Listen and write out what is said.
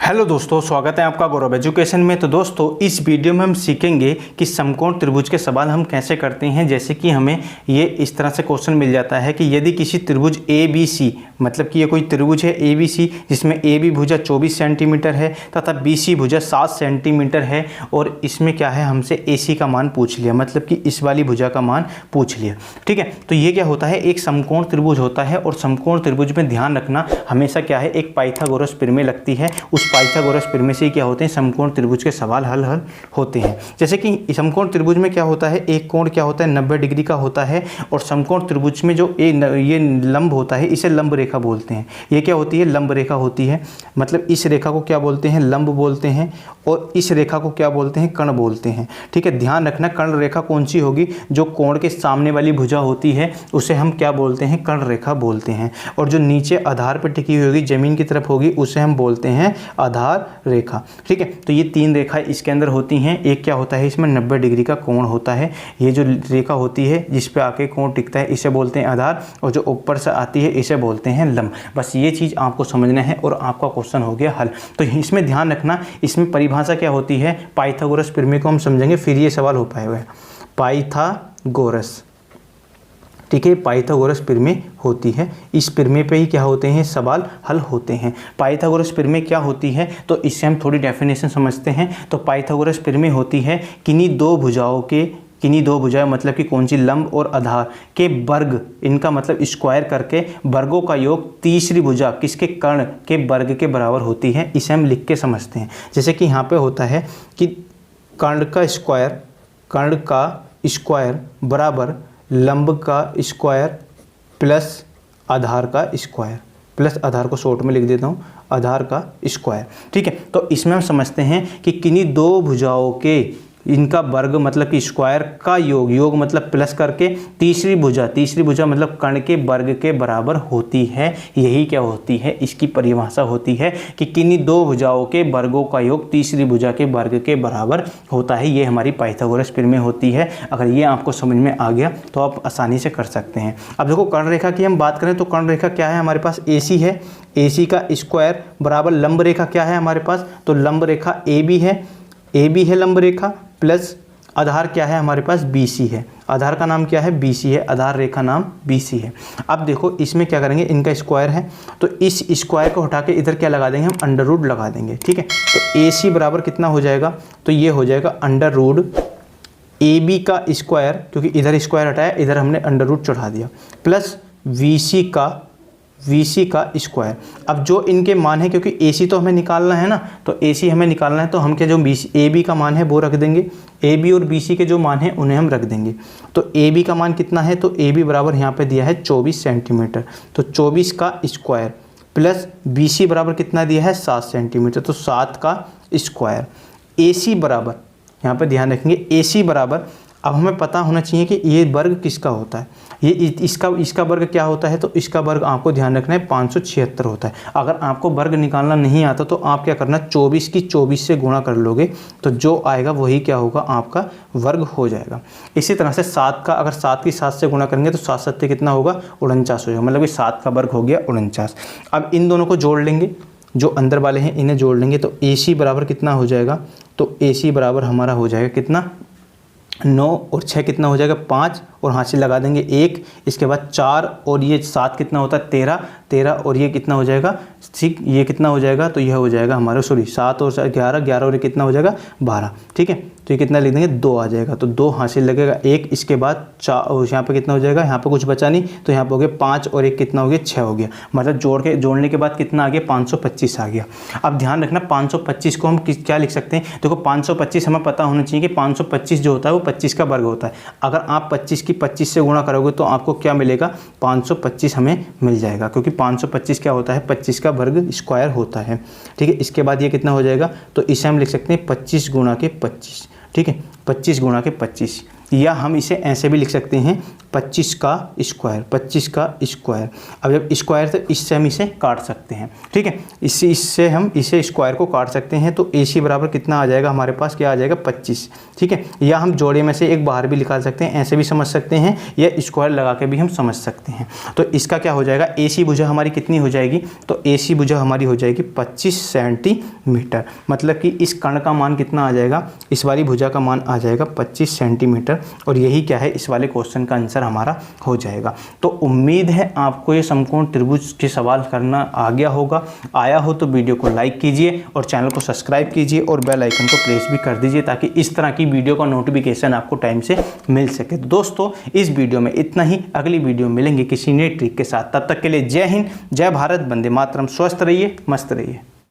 Hello दोस्तों, स्वागत है आपका गौरव एजुकेशन में। तो दोस्तों, इस वीडियो में हम सीखेंगे कि समकोण त्रिभुज के सवाल हम कैसे करते हैं। जैसे कि हमें ये इस तरह से क्वेश्चन मिल जाता है कि यदि किसी त्रिभुज ABC, मतलब कि ये कोई त्रिभुज है ABC जिसमें AB भुजा 24 सेंटीमीटर है तथा BC भुजा 7 सेंटीमीटर है, और इसमें क्या है, हमसे AC का मान पूछ लिया, मतलब कि इस वाली भुजा का मान पूछ लिया। ठीक है, तो ये क्या होता है, एक समकोण त्रिभुज होता है। और समकोण त्रिभुज में ध्यान रखना हमेशा क्या है, एक पाइथागोरस प्रमेय लगती है। उस पाइथागोरस प्रमेय से क्या होते हैं, समकोण त्रिभुज के सवाल हल होते हैं। जैसे कि समकोण त्रिभुज में क्या होता है, एक कोण क्या होता है 90 डिग्री का होता है, और समकोण त्रिभुज में जो ये लंब होता है इसे लंब रेखा बोलते हैं। ये क्या होती है, लंब रेखा होती है। मतलब इस रेखा को क्या बोलते हैं, लंब बोलते हैं, और इस रेखा को क्या बोलते हैं, कर्ण बोलते हैं। ठीक है, ध्यान रखना कर्ण रेखा कौन सी होगी, जो कोण के सामने वाली भुजा होती है उसे हम क्या बोलते हैं, कर्ण रेखा बोलते हैं। और जो नीचे आधार पर टिकी हुई होगी, जमीन की तरफ होगी, उसे हम बोलते हैं आधार रेखा। ठीक है, तो ये तीन रेखा इसके अंदर होती हैं। एक क्या होता है, इसमें 90 डिग्री का कोण होता है। ये जो रेखा होती है जिस पे आके कोण टिकता है इसे बोलते हैं आधार, और जो ऊपर से आती है इसे बोलते हैं लंब। बस ये चीज़ आपको समझना है और आपका क्वेश्चन हो गया हल। तो इसमें ध्यान रखना, इसमें परिभाषा क्या होती है, पाइथागोरस प्रमेय को हम समझेंगे फिर ये सवाल हो पाएगा। पाइथागोरस, ठीक है, पाइथागोरस प्रमेय होती है। इस प्रमेय पे ही क्या होते हैं, सवाल हल होते हैं। पाइथागोरस प्रमेय क्या होती है, तो इससे हम थोड़ी डेफिनेशन समझते हैं। तो पाइथागोरस प्रमेय होती है किन्हीं दो भुजाएं, मतलब कि कौन सी, लंब और आधार के वर्ग, इनका मतलब स्क्वायर करके वर्गों का योग तीसरी भुजा किसके, कर्ण के वर्ग के बराबर होती है। इसे हम लिख के समझते हैं। जैसे कि यहाँ पे होता है कि कर्ण का स्क्वायर बराबर लंब का स्क्वायर प्लस आधार का स्क्वायर, प्लस आधार को शॉर्ट में लिख देता हूँ, आधार का स्क्वायर। ठीक है, तो इसमें हम समझते हैं कि किन्हीं दो भुजाओं के, इनका वर्ग मतलब कि स्क्वायर का योग मतलब प्लस करके तीसरी भुजा मतलब कर्ण के वर्ग के बराबर होती है। यही क्या होती है, इसकी परिभाषा होती है कि किन्हीं दो भुजाओं के वर्गों का योग तीसरी भुजा के वर्ग के बराबर होता है। ये हमारी पाइथागोरस प्रमेय होती है। अगर ये आपको समझ में आ गया तो आप आसानी से कर सकते हैं। अब देखो, कर्ण रेखा की हम बात करें तो कर्ण रेखा क्या है, हमारे पास AC है। AC का स्क्वायर बराबर लंब रेखा क्या है हमारे पास, तो लंब रेखा AB है लंब रेखा, प्लस आधार क्या है हमारे पास, BC है। आधार का नाम क्या है, BC है। आधार रेखा नाम BC है। अब देखो, इसमें क्या करेंगे, इनका स्क्वायर है तो इस स्क्वायर को हटा के इधर क्या लगा देंगे, हम अंडर रूट लगा देंगे। ठीक है, तो AC बराबर कितना हो जाएगा, तो ये हो जाएगा अंडर रूट AB का स्क्वायर, क्योंकि इधर स्क्वायर हटाया, इधर हमने अंडर रूट चढ़ा दिया, प्लस VC का स्क्वायर। अब जो इनके मान है, क्योंकि AC तो हमें निकालना है ना, तो AC हमें निकालना है, तो हम क्या, जो AB का मान है वो रख देंगे। AB और BC के जो मान है उन्हें हम रख देंगे। तो AB का मान कितना है, तो AB बराबर यहाँ पे दिया है 24 सेंटीमीटर, तो 24 का स्क्वायर, प्लस BC बराबर कितना दिया है, 7 सेंटीमीटर, तो 7 का स्क्वायर। AC बराबर, यहाँ पे ध्यान रखेंगे, AC बराबर, अब हमें पता होना चाहिए कि ये वर्ग किसका होता है, ये इसका वर्ग क्या होता है, तो इसका वर्ग आपको ध्यान रखना है 576 होता है। अगर आपको वर्ग निकालना नहीं आता तो आप क्या करना, 24 की 24 से गुणा कर लोगे, तो जो आएगा वही क्या होगा, आपका वर्ग हो जाएगा। इसी तरह से 7 का, अगर 7 की 7 से गुणा करेंगे तो 7 7 कितना होगा, 49 हो जाएगा, मतलब कि 7 का वर्ग हो गया 49। अब इन दोनों को जोड़ लेंगे, जो अंदर वाले हैं इन्हें जोड़ लेंगे, तो AC बराबर कितना हो जाएगा, तो AC बराबर हमारा हो जाएगा कितना, 9 और 6 कितना हो जाएगा, 5, और हासिल लगा देंगे 1, इसके बाद 4 और ये 7 कितना होता है, 13 और ये कितना हो जाएगा, 6, ये कितना हो जाएगा, तो यह हो जाएगा हमारा, 7 और 11 और ये कितना हो जाएगा, 12। ठीक है, तो ये कितना लिख देंगे, 2 आ जाएगा, तो 2 हासिल लगेगा 1, इसके बाद 4, यहाँ पे कितना हो जाएगा, यहाँ पे कुछ बचा नहीं, तो यहाँ पे हो गया 5 और 1 कितना हो गया, 6 हो गया। मतलब जोड़ने के बाद कितना आ गया, 525 आ गया। अब ध्यान रखना, 525 को हम क्या लिख सकते हैं, देखो 525 हमें पता होना चाहिए कि 525 जो होता है वो 25 का वर्ग होता है। अगर आप 25 की 25 से गुणा करोगे तो आपको क्या मिलेगा, 525 हमें मिल जाएगा, क्योंकि 525 क्या होता है, 25 का वर्ग स्क्वायर होता है। ठीक है, इसके बाद ये कितना हो जाएगा, तो इसे हम लिख सकते हैं 25 गुणा के 25। ठीक है, 25 गुणा के 25, या हम इसे ऐसे भी लिख सकते हैं 25 का स्क्वायर, 25 का स्क्वायर। अब जब स्क्वायर तो इससे हम इसे काट सकते हैं, ठीक है, इससे हम इसे स्क्वायर को काट सकते हैं। तो AC बराबर कितना आ जाएगा हमारे पास, क्या आ जाएगा 25, ठीक है। या हम जोड़े में से एक बाहर भी निकाल सकते हैं, ऐसे भी समझ सकते हैं, या स्क्वायर लगा के भी हम समझ सकते हैं। तो इसका क्या हो जाएगा, AC भुजा हमारी कितनी हो जाएगी, तो AC भुजा हमारी हो जाएगी 25 सेंटीमीटर। मतलब कि इस कर्ण का मान कितना आ जाएगा, इस वाली भुजा का मान आ जाएगा 25 सेंटीमीटर। और यही क्या है, इस वाले क्वेश्चन का आंसर हमारा हो जाएगा। तो उम्मीद है आपको ये समकोण त्रिभुज के सवाल करना आ गया होगा। आया हो तो वीडियो को लाइक कीजिए और चैनल को सब्सक्राइब कीजिए और बेल आइकन को प्रेस भी कर दीजिए, ताकि इस तरह की वीडियो का नोटिफिकेशन आपको टाइम से मिल सके। तो दोस्तों इस वीडियो में इतना ही, अगली वीडियो मिलेंगे किसी नई ट्रिक के साथ। तब तक के लिए जय हिंद, जय भारत, वंदे मातरम। स्वस्थ रहिए, मस्त रहिए।